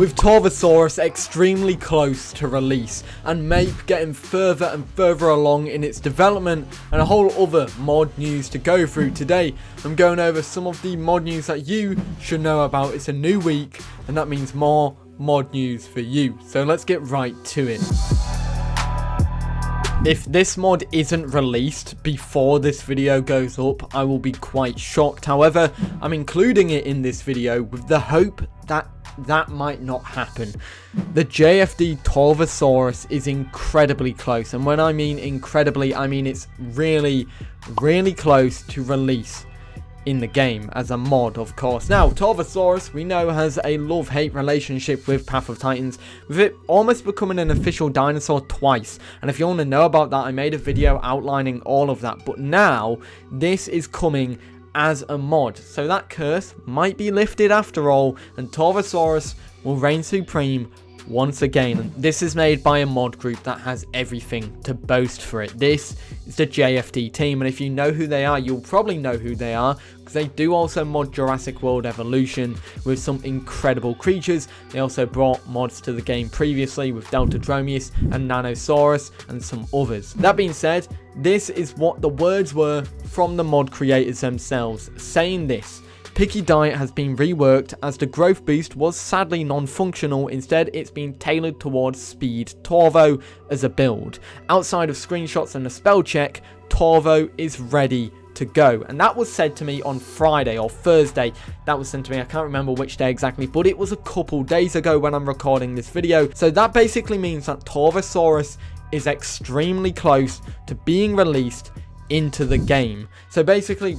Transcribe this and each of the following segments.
With Torvosaurus extremely close to release, and Mape getting further and further along in its development, and a whole other mod news to go through today, I'm going over some of the mod news that you should know about. It's a new week, and that means more mod news for you. So let's get right to it. If this mod isn't released before this video goes up, I will be quite shocked. However, I'm including it in this video with the hope that that might not happen. The JFD Torvosaurus is incredibly close, and when I mean incredibly, I mean it's really close to release in the game as a mod, of course. Now, Torvosaurus, we know, has a love-hate relationship with Path of Titans, with it almost becoming an official dinosaur twice. And if you want to know about that, I made a video outlining all of that. But now, this is coming as a mod, so that curse might be lifted after all, and Torvosaurus will reign supreme once again. And this is made by a mod group that has everything to boast for it. This is the JFD team, and if you know who they are, you'll probably know who they are, because they do also mod Jurassic World Evolution with some incredible creatures. They also brought mods to the game previously with Didelphodon and Nanosaurus and some others. That being said, this is what the words were from the mod creators themselves, saying this: Picky Diet has been reworked as the growth boost was sadly non-functional. Instead, it's been tailored towards Speed Torvo as a build. Outside of screenshots and a spell check, Torvo is ready to go. And that was said to me on Friday or Thursday. That was sent to me, I can't remember which day exactly, but it was a couple days ago when I'm recording this video. So that basically means that Torvosaurus is extremely close to being released into the game. So basically,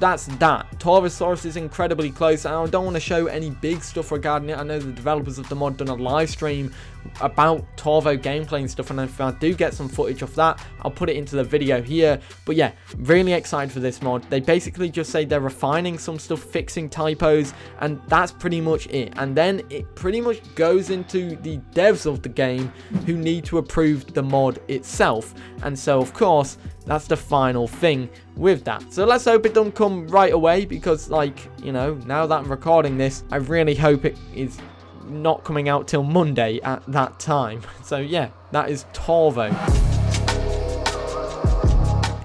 that's that. Torvosaurus is incredibly close. I don't want to show any big stuff regarding it. I know the developers of the mod done a live stream about Torvo gameplay and stuff, and if I do get some footage of that, I'll put it into the video here. But yeah, really excited for this mod. They basically just say they're refining some stuff, fixing typos, and that's pretty much it. And then it pretty much goes into the devs of the game who need to approve the mod itself. And so of course, that's the final thing with that. So let's hope it doesn't come right away, because, like, you know, now that I'm recording this, I really hope it is not coming out till Monday at that time. So yeah, that is Torvo.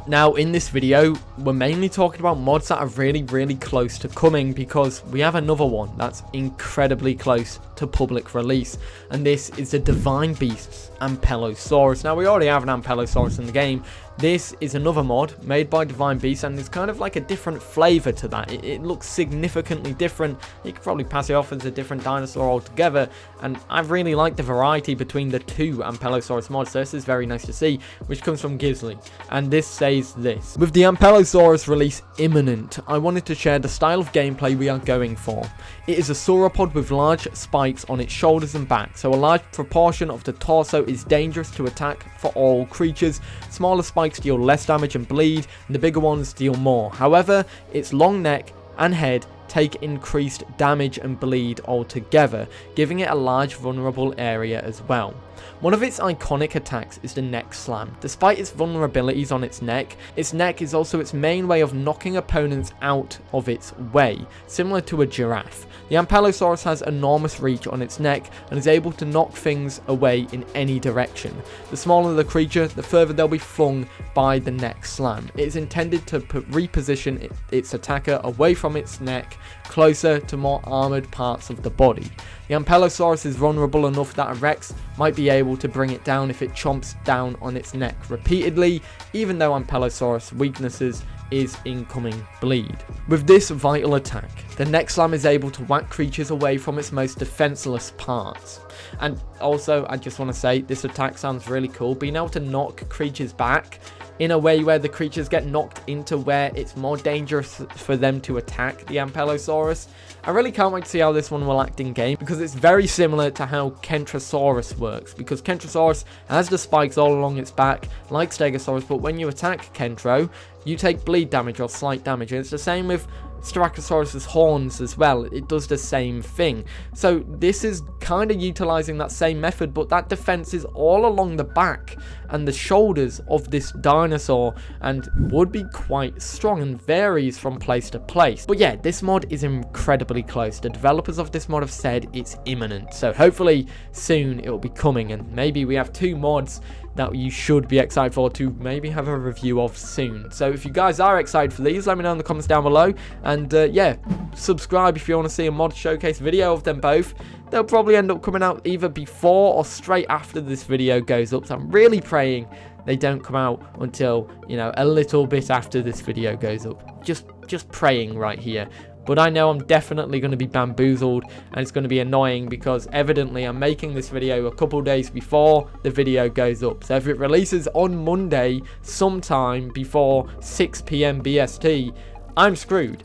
Now, in this video, we're mainly talking about mods that are really close to coming, because we have another one that's incredibly close to public release, and this is the Divine Beasts Ampalosaurus. Now, we already have an Ampalosaurus in the game. This is another mod made by Divine Beasts, and it's kind of like a different flavor to that. It looks significantly different. You could probably pass it off as a different dinosaur altogether, and I really like the variety between the two Ampalosaurus mods, so this is very nice to see, which comes from Gisley, and this says this: with the Ampalosaurus release imminent, I wanted to share the style of gameplay we are going for. It is a sauropod with large spikes on its shoulders and back, so a large proportion of the torso is dangerous to attack for all creatures. Smaller spikes deal less damage and bleed, and the bigger ones deal more. However, its long neck and head take increased damage and bleed altogether, giving it a large vulnerable area as well. One of its iconic attacks is the neck slam. Despite its vulnerabilities on its neck is also its main way of knocking opponents out of its way, similar to a giraffe. The Ampalosaurus has enormous reach on its neck and is able to knock things away in any direction. The smaller the creature, the further they'll be flung by the neck slam. It is intended to reposition its attacker away from its neck, closer to more armored parts of the body. The Ampalosaurus is vulnerable enough that a Rex might be able to bring it down if it chomps down on its neck repeatedly, even though Ampalosaurus' weaknesses is incoming bleed. With this vital attack, the neck slam is able to whack creatures away from its most defenseless parts. And also, I just want to say, this attack sounds really cool. Being able to knock creatures back in a way where the creatures get knocked into where it's more dangerous for them to attack the Ampalosaurus. I really can't wait to see how this one will act in game, because it's very similar to how Kentrosaurus works, because Kentrosaurus has the spikes all along its back like Stegosaurus, but when you attack Kentro, you take bleed damage or slight damage, and it's the same with Styracosaurus's horns as well. It does the same thing. So this is kind of utilizing that same method, but that defense is all along the back and the shoulders of this dinosaur, and would be quite strong and varies from place to place. But yeah, this mod is incredibly close. The developers of this mod have said it's imminent, so hopefully soon it will be coming, and maybe we have 2 mods that you should be excited for to maybe have a review of soon. So if you guys are excited for these, let me know in the comments down below, and yeah, subscribe if you want to see a mod showcase video of them both. They'll probably end up coming out either before or straight after this video goes up, so I'm really praying they don't come out until, you know, a little bit after this video goes up. Just praying right here. But I know I'm definitely going to be bamboozled, and it's going to be annoying because evidently I'm making this video a couple days before the video goes up. So if it releases on Monday sometime before 6 PM BST, I'm screwed,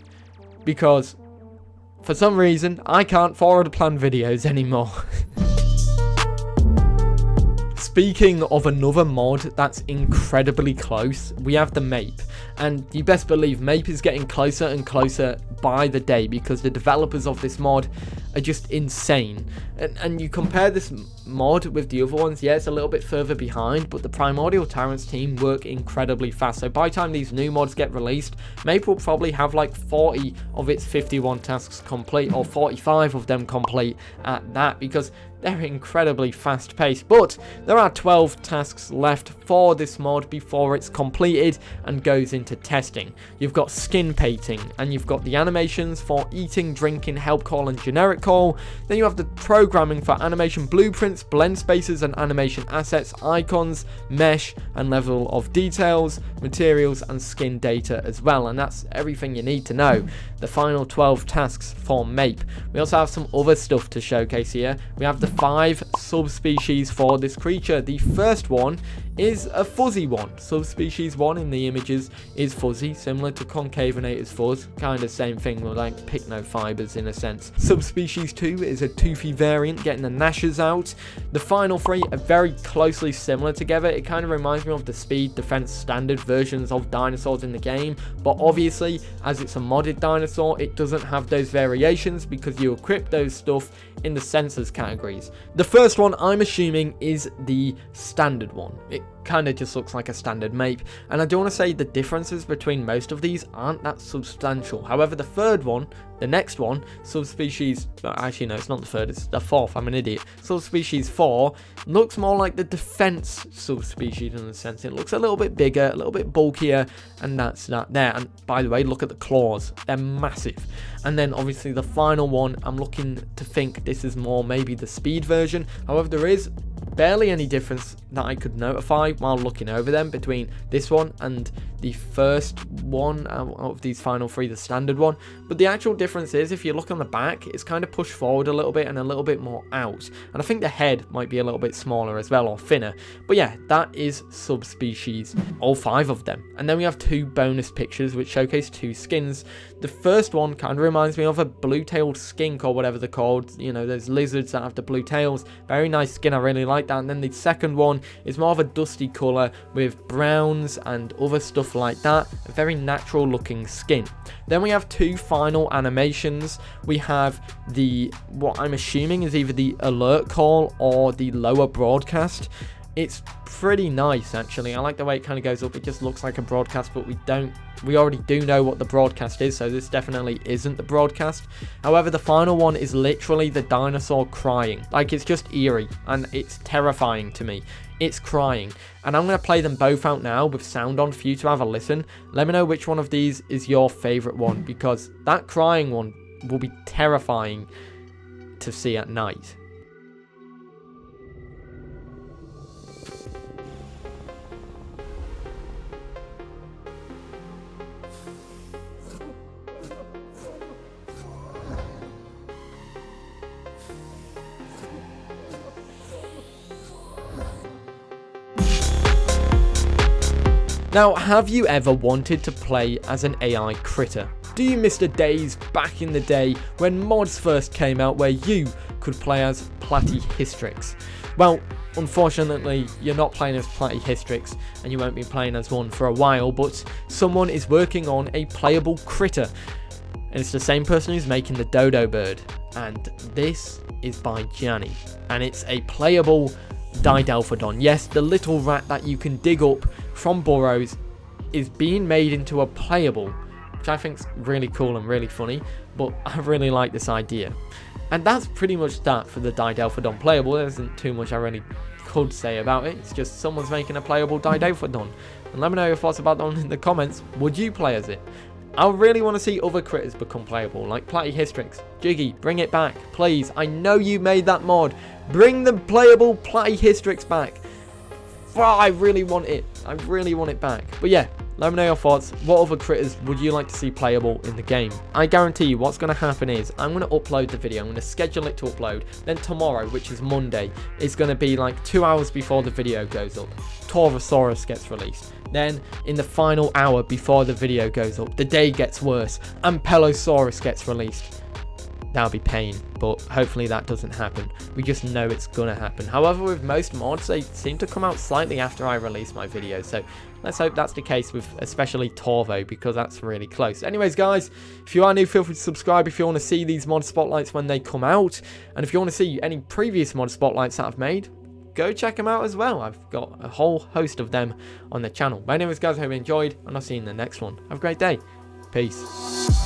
because for some reason I can't forward plan videos anymore. Speaking of another mod that's incredibly close, we have the Mape, and you best believe Mape is getting closer and closer by the day because the developers of this mod are just insane. And you compare this mod with the other ones, yeah, it's a little bit further behind, but the Primordial Tyrants team work incredibly fast. So by the time these new mods get released, Mape will probably have like 40 of its 51 tasks complete, or 45 of them complete at that, because they're incredibly fast paced. But there are 12 tasks left for this mod before it's completed and goes into testing. You've got skin painting, and you've got the animations for eating, drinking, help call and generic call. Then you have the programming for animation blueprints, blend spaces and animation assets, icons, mesh and level of details, materials and skin data as well. And that's everything you need to know. The final 12 tasks for Mape. We also have some other stuff to showcase here. We have the 5 subspecies for this creature. The first one is a fuzzy one. Subspecies 1 in the images is fuzzy, similar to Concavenator's fuzz, kind of same thing with like pycnofibers in a sense. Subspecies 2 is a toothy variant, getting the gnashes out. The final 3 are very closely similar together. It kind of reminds me of the speed, defense, standard versions of dinosaurs in the game, but obviously as it's a modded dinosaur, it doesn't have those variations because you equip those stuff in the sensors categories. The first one I'm assuming is the standard one. It kind of just looks like a standard Mape, and I do want to say the differences between most of these aren't that substantial. However, the third one, the next one, subspecies, actually no, it's not the third, it's the fourth, I'm an idiot. Subspecies 4 looks more like the defense subspecies in a sense. It looks a little bit bigger, a little bit bulkier, and that's that there. And by the way, look at the claws, they're massive. And then obviously the final one, I'm looking to think this is more maybe the speed version. However, there is barely any difference that I could notify while looking over them between this one and the first one out of these final 3, the standard one. But the actual difference is, if you look on the back, it's kind of pushed forward a little bit and a little bit more out, and I think the head might be a little bit smaller as well, or thinner. But yeah, that is subspecies, all 5 of them. And then we have 2 bonus pictures which showcase 2 skins. The first one kind of reminds me of a blue-tailed skink, or whatever they're called. You know, those lizards that have the blue tails. Very nice skin, I really like that. And then the second one is more of a dusty colour with browns and other stuff like that. A very natural looking skin. Then we have 2 final animations. We have the, what I'm assuming is either the alert call or the lower broadcast. It's pretty nice, actually. I like the way it kind of goes up. It just looks like a broadcast, but we already do know what the broadcast is, so this definitely isn't the broadcast. However, the final one is literally the dinosaur crying. Like, it's just eerie, and it's terrifying to me. It's crying. And I'm going to play them both out now with sound on for you to have a listen. Let me know which one of these is your favourite one, because that crying one will be terrifying to see at night. Now, have you ever wanted to play as an AI critter? Do you miss the days back in the day when mods first came out where you could play as Platyhystrix? Well, unfortunately, you're not playing as Platyhystrix, and you won't be playing as one for a while, but someone is working on a playable critter. And it's the same person who's making the dodo bird. And this is by Janey. And it's a playable Didelphodon. Yes, the little rat that you can dig up from burrows is being made into a playable, which I think is really cool and really funny, but I really like this idea. And that's pretty much that for the Didelphodon playable. There isn't too much I really could say about it. It's just someone's making a playable Didelphodon. And let me know your thoughts about that in the comments. Would you play as it? I really want to see other critters become playable, like Platyhystrix. Jiggy, bring it back, please. I know you made that mod. Bring the playable Platyhystrix back. Oh, I really want it. I really want it back. But yeah, let me know your thoughts. What other critters would you like to see playable in the game? I guarantee you what's going to happen is I'm going to upload the video. I'm going to schedule it to upload. Then tomorrow, which is Monday, is going to be like 2 hours before the video goes up. TORVOSAURUS gets released. Then in the final hour before the video goes up, the day gets worse. Ampalosaurus gets released. That'll be pain, but hopefully that doesn't happen. We just know it's gonna happen. However, with most mods, they seem to come out slightly after I release my video, so let's hope that's the case with especially Torvo, because that's really close. Anyways, guys, if you are new, feel free to subscribe if you want to see these mod spotlights when they come out, and if you want to see any previous mod spotlights that I've made, go check them out as well. I've got a whole host of them on the channel. But anyways, guys, I hope you enjoyed, and I'll see you in the next one. Have a great day. Peace.